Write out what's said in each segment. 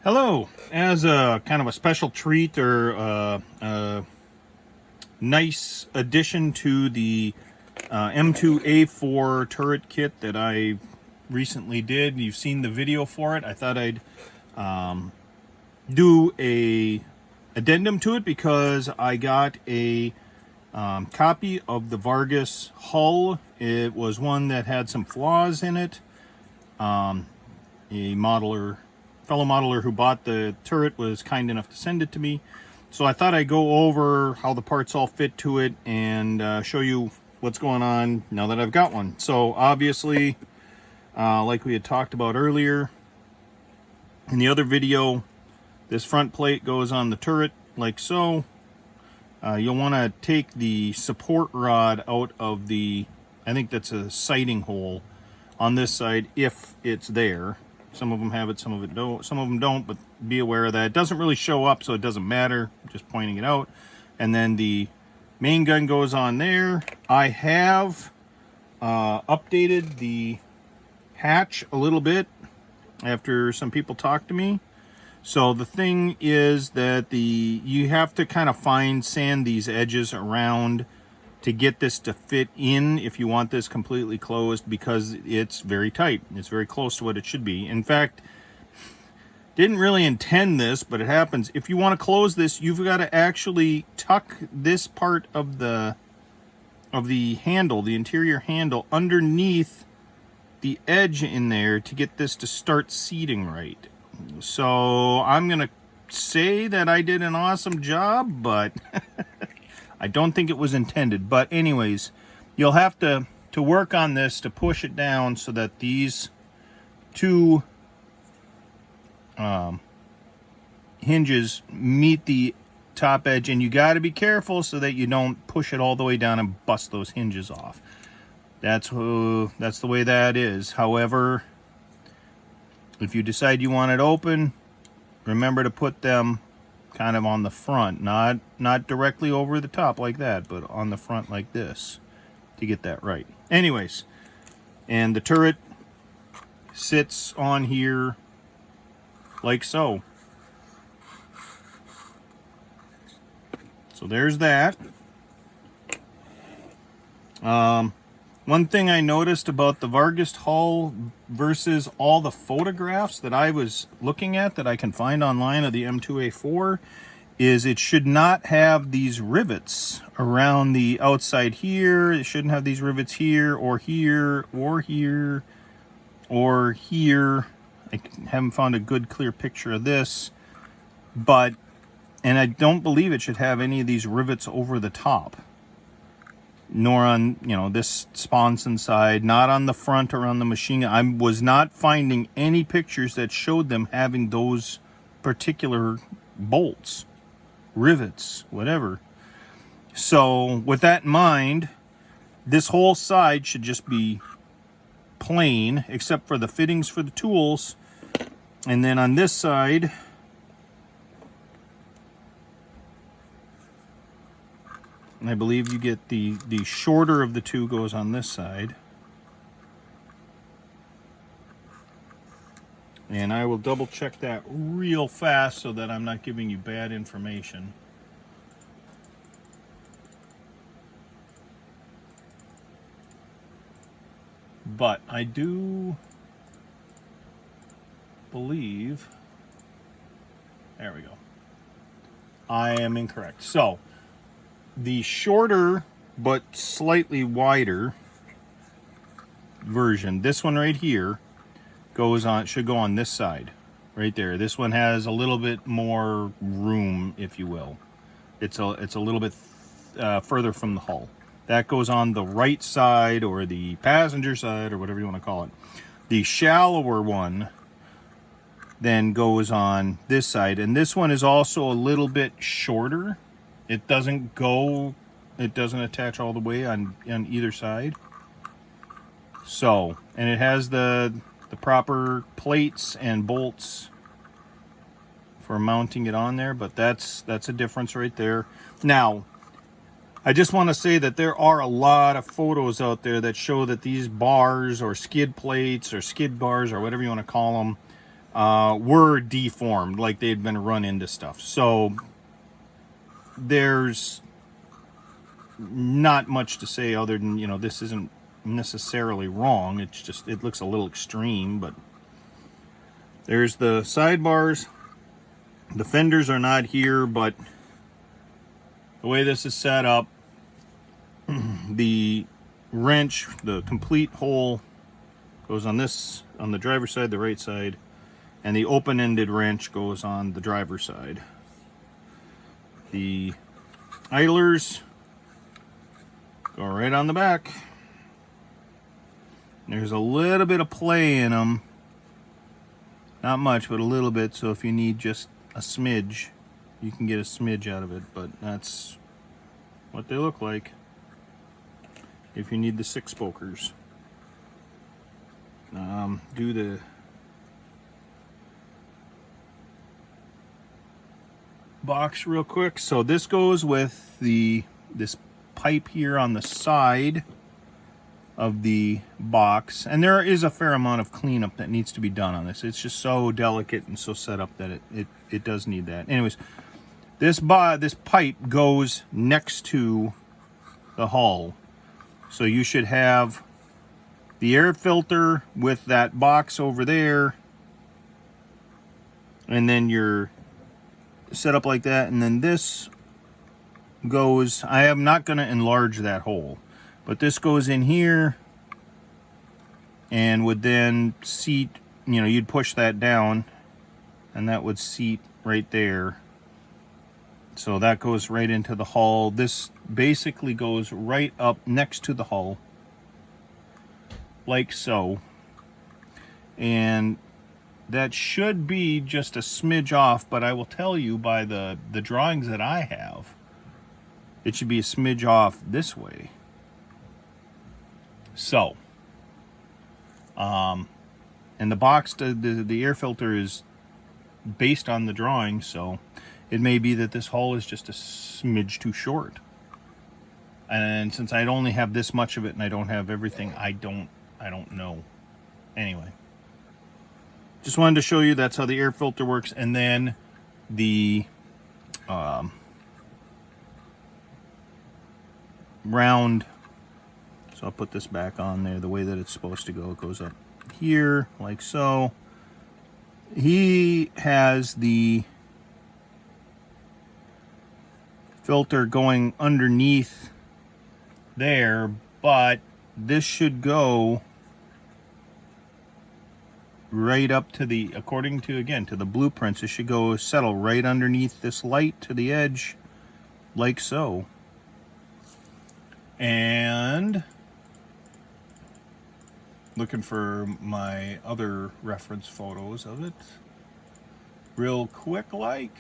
Hello. As a kind of a special treat or a nice addition to the M2A4 turret kit that I recently did, you've seen the video for it. I thought I'd do a addendum to it because I got a copy of the Vargas hull. It was one that had some flaws in it. A fellow modeler who bought the turret was kind enough to send it to me. So I thought I'd go over how the parts all fit to it and show you what's going on now that I've got one. So obviously, like we had talked about earlier in the other video, this front plate goes on the turret like so. You'll want to take the support rod out of the, I think that's a sighting hole on this side if it's there. Some of them have it, some of them don't, but be aware of that. It doesn't really show up, so it doesn't matter. I'm just pointing it out. And then the main gun goes on there. I have updated the hatch a little bit after some people talked to me. So the thing is that you have to kind of sand these edges around to get this to fit in if you want this completely closed, because it's very tight. It's very close to what it should be. In fact, didn't really intend this, but it happens. If you want to close this, you've got to actually tuck this part of the handle, the interior handle, underneath the edge in there to get this to start seating right. So I'm gonna say that I did an awesome job, but I don't think it was intended. But anyways, you'll have to work on this to push it down so that these two hinges meet the top edge, and you got to be careful so that you don't push it all the way down and bust those hinges off. That's the way that is. However, if you decide you want it open, remember to put them kind of on the front, not directly over the top like that, but on the front like this to get that right. Anyways, and the turret sits on here like so. So there's that. One thing I noticed about the Vargas hull versus all the photographs that I was looking at that I can find online of the M2A4 is it should not have these rivets around the outside here. It shouldn't have these rivets here or here or here or here. I haven't found a good clear picture of this, and I don't believe it should have any of these rivets over the top, nor on, this sponson side, not on the front or on the machine gun. I was not finding any pictures that showed them having those particular bolts, rivets, whatever. So with that in mind, this whole side should just be plain, except for the fittings for the tools. And then on this side, I believe you get the shorter of the two goes on this side. And I will double check that real fast so that I'm not giving you bad information. But I do believe, there we go, I am incorrect. So the shorter but slightly wider version, this one right here, should go on this side right there. This one has a little bit more room, if you will. It's a little bit further from the hull. That goes on the right side, or the passenger side, or whatever you want to call it. The shallower one then goes on this side, and this one is also a little bit shorter. It doesn't attach all the way on either side. So, and it has the proper plates and bolts for mounting it on there, but that's a difference right there. Now, I just want to say that there are a lot of photos out there that show that these bars or skid plates or skid bars or whatever you want to call them were deformed, like they'd been run into stuff. So there's not much to say other than, you know, this isn't necessarily wrong. It's just, it looks a little extreme. But there's the sidebars. The fenders are not here, but the way this is set up, the wrench, the complete hole goes on this, on the driver's side, the right side, and the open-ended wrench goes on the driver's side. The idlers go right on the back. There's a little bit of play in them. Not much, but a little bit, so if you need just a smidge, you can get a smidge out of it, but that's what they look like if you need the 6-spokers. Do the box real quick. So this goes with this pipe here on the side of the box, and there is a fair amount of cleanup that needs to be done on this. It's just so delicate and so set up that it does need that. Anyways, this pipe goes next to the hull, so you should have the air filter with that box over there, and then you're set up like that, and then this goes, I am not going to enlarge that hole, but this goes in here and would then seat, you know, you'd push that down and that would seat right there. So that goes right into the hull. This basically goes right up next to the hull, like so. And that should be just a smidge off, but I will tell you by the drawings that I have, it should be a smidge off this way. So, and the box, the air filter is based on the drawing, so it may be that this hole is just a smidge too short. And since I only have this much of it and I don't have everything, I don't know. Anyway, just wanted to show you that's how the air filter works. And then the round, so I'll put this back on there the way that it's supposed to go. It goes up here like so. He has the filter going underneath there, but this should go right up to the, according to, again, to the blueprints, it should go settle right underneath this light to the edge, like so. And looking for my other reference photos of it real quick, like,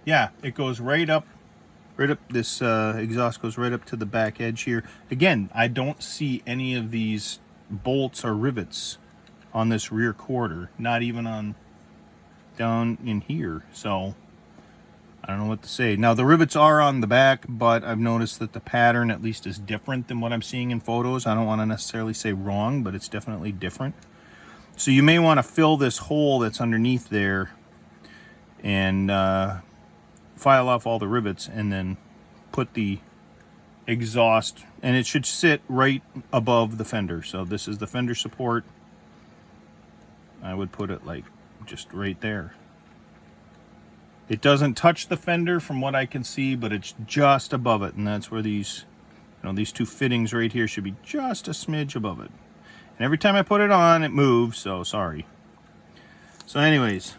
yeah, it goes right up this exhaust goes right up to the back edge here. Again, I don't see any of these bolts or rivets on this rear quarter, not even on down in here, so I don't know what to say. Now the rivets are on the back, but I've noticed that the pattern at least is different than what I'm seeing in photos. I don't want to necessarily say wrong, but it's definitely different. So you may want to fill this hole that's underneath there and file off all the rivets and then put the exhaust, and it should sit right above the fender. So this is the fender support. I would put it like just right there. It doesn't touch the fender from what I can see, but it's just above it, and that's where these, you know, these two fittings right here should be just a smidge above it. And every time I put it on, it moves, so sorry. So anyways,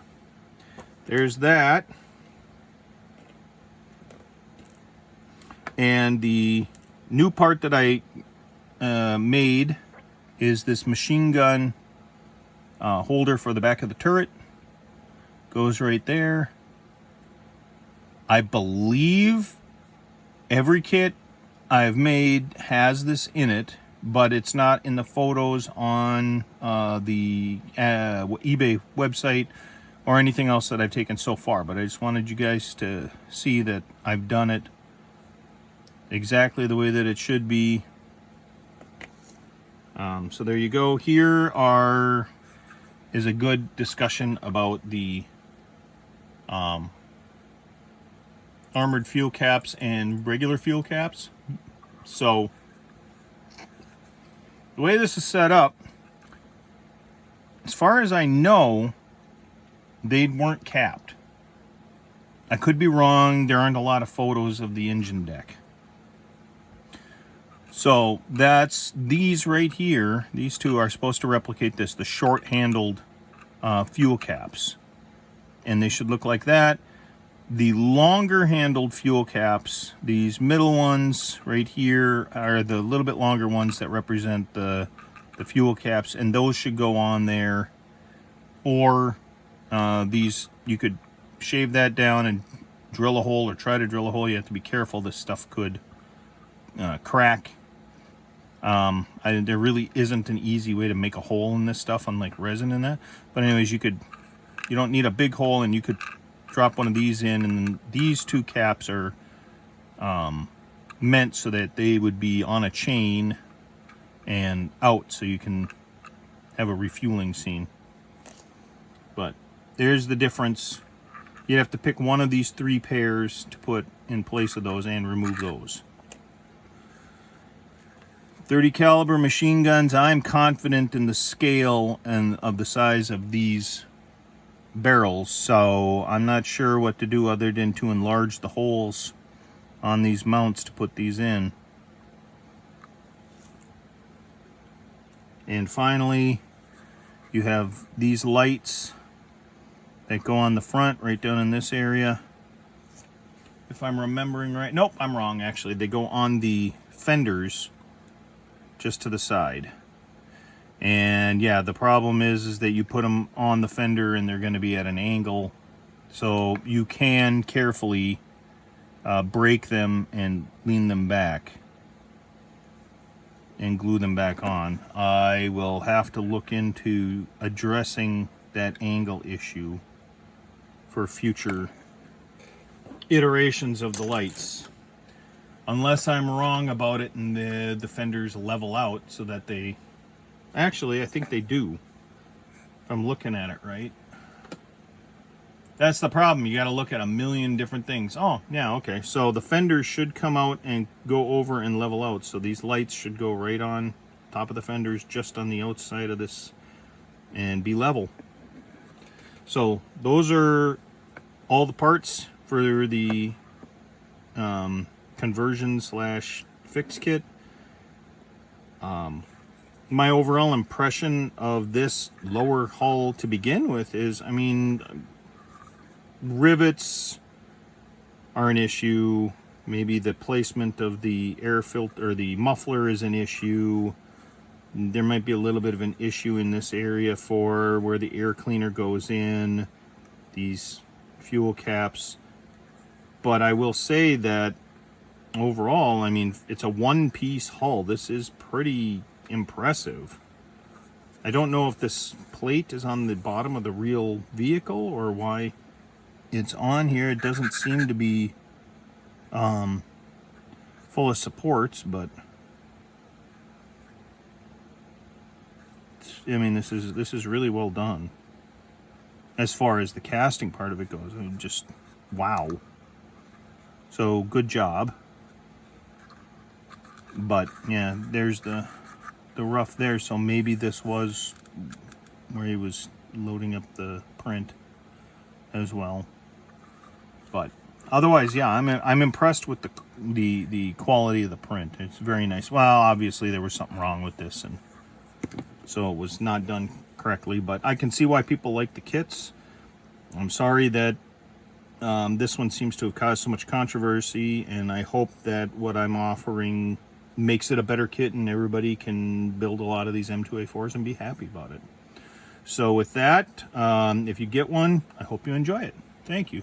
there's that. And the new part that I made is this machine gun holder for the back of the turret. Goes right there. I believe every kit I've made has this in it, but it's not in the photos on the eBay website or anything else that I've taken so far. But I just wanted you guys to see that I've done it exactly the way that it should be. So there you go. Here are is a good discussion about the armored fuel caps and regular fuel caps. So the way this is set up, as far as I know, they weren't capped. I could be wrong. There aren't a lot of photos of the engine deck. So that's these right here. These two are supposed to replicate this, the short-handled fuel caps. And they should look like that. The longer-handled fuel caps, these middle ones right here, are the little bit longer ones that represent the fuel caps, and those should go on there. Or these, you could shave that down and drill a hole, or try to drill a hole. You have to be careful. This stuff could crack. There really isn't an easy way to make a hole in this stuff, unlike resin and that. But anyways, you don't need a big hole, and you could drop one of these in, and then these two caps are meant so that they would be on a chain and out, so you can have a refueling scene. But there's the difference. You'd have to pick one of these three pairs to put in place of those and remove those. 30 caliber machine guns, I'm confident in the scale and of the size of these barrels, so I'm not sure what to do other than to enlarge the holes on these mounts to put these in. And finally, you have these lights that go on the front right down in this area. If I'm remembering right, nope, I'm wrong actually. They go on the fenders just to the side. And yeah, the problem is that you put them on the fender and they're going to be at an angle, so you can carefully break them and lean them back and glue them back on. I will have to look into addressing that angle issue for future iterations of the lights, unless I'm wrong about it and the fenders level out so that they actually, I think they do, if I'm looking at it right. That's the problem. You got to look at a million different things. Oh, yeah, okay. So the fenders should come out and go over and level out. So these lights should go right on top of the fenders, just on the outside of this, and be level. So those are all the parts for the conversion / fix kit. My overall impression of this lower hull to begin with is, I mean, rivets are an issue. Maybe the placement of the air filter or the muffler is an issue. There might be a little bit of an issue in this area for where the air cleaner goes in, these fuel caps. But I will say that overall, I mean, it's a one-piece hull. This is pretty impressive. I don't know if this plate is on the bottom of the real vehicle or why it's on here. It doesn't seem to be full of supports, but I mean, this is really well done as far as the casting part of it goes. I mean, just wow. So good job. But yeah, there's the rough there, so maybe this was where he was loading up the print as well. But otherwise, yeah, I'm impressed with the quality of the print. It's very nice. Well, obviously there was something wrong with this, and so it was not done correctly, but I can see why people like the kits. I'm sorry that this one seems to have caused so much controversy, and I hope that what I'm offering makes it a better kit and everybody can build a lot of these M2A4s and be happy about it. So with that, if you get one, I hope you enjoy it. Thank you.